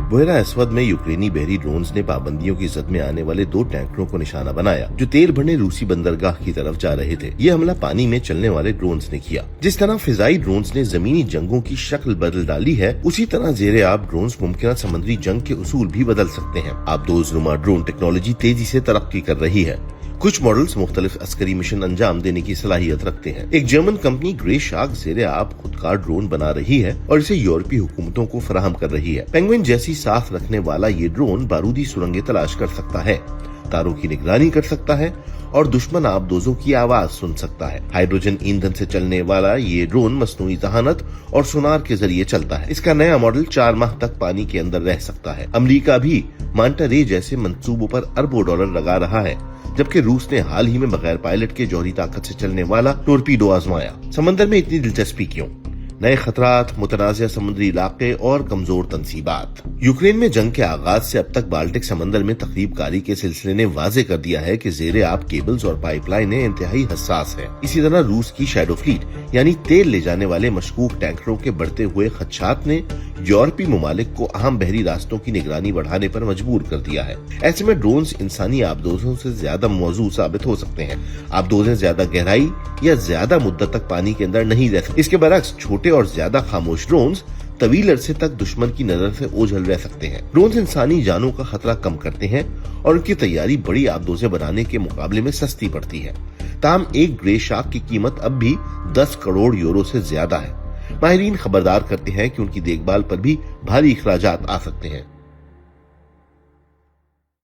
बुहरा Aswad में यूक्रेनी बहरी ड्रोन्स ने पाबंदियों की जद में आने वाले 2 टैंकरों को निशाना बनाया जो तेल भरने रूसी बंदरगाह की तरफ जा रहे थे। ये हमला पानी में चलने वाले ड्रोन्स ने किया। जिस तरह फिजाई ड्रोन्स ने जमीनी जंगों की शक्ल बदल डाली है, उसी तरह जेरे आब ड्रोन्स मुमकिन समुद्री जंग के उसूल भी बदल सकते हैं। आबदोज़नुमा ड्रोन टेक्नोलॉजी तेजी से तरक्की कर रही है। कुछ मॉडल्स मुख्तलिफ अस्करी मिशन अंजाम देने की सलाहियत रखते हैं। एक जर्मन कंपनी ग्रे शार्क जेरे आब खुदकार ड्रोन बना रही है और इसे यूरोपीय हुकूमतों को फराहम कर रही है। पेंगुइन जैसी साख रखने वाला ये ड्रोन बारूदी सुरंगें तलाश कर सकता है, तारों की निगरानी कर सकता है और दुश्मन आबदोजों की आवाज सुन सकता है। हाइड्रोजन ईंधन से चलने वाला ये ड्रोन मसनूई जहानत और सोनार के जरिए चलता है। इसका नया मॉडल 4 माह तक पानी के अंदर रह सकता है। अमेरिका भी मांटा रे जैसे मंसूबों पर अरबों डॉलर लगा रहा है, जबकि रूस ने हाल ही में बगैर पायलट के जौहरी ताकत से चलने वाला टोरपीडो आजमाया। समंदर में इतनी दिलचस्पी क्यों? नए खतरात, मुतनाज़िया समुद्री इलाके और कमजोर तनसीबात। यूक्रेन में जंग के आगाज से अब तक बाल्टिक समंदर में तकरीबकारी के सिलसिले ने वाजे कर दिया है कि जेरे आब केबल्स और पाइपलाइनें इंतहाई हसास है। इसी तरह रूस की शैडो फ्लीट यानी तेल ले जाने वाले मशकूक टैंकरों के बढ़ते हुए खदशात ने यूरोपीय ममालिक को अहम बहरी रास्तों की निगरानी बढ़ाने पर मजबूर कर दिया है। ऐसे में ड्रोन्स इंसानी आबदोजों से ज्यादा मौजूद साबित हो सकते हैं। आबदोजें ज्यादा गहराई या ज्यादा मुद्दत तक पानी के अंदर नहीं रह सकते। इसके बरक्स छोटे और ज्यादा खामोश ड्रोन्स तवील अरसे तक दुश्मन की नजर से ओझल रह सकते हैं। ड्रोन्स इंसानी जानों का खतरा कम करते हैं और उनकी तैयारी बड़ी आबदोजें बनाने के मुकाबले में सस्ती पड़ती है। ताहम एक ग्रे शार्क की कीमत अब भी 10 करोड़ यूरो से ज्यादा है। माहिरीन खबरदार करते हैं कि उनकी देखभाल पर भी भारी इखराजात आ सकते हैं।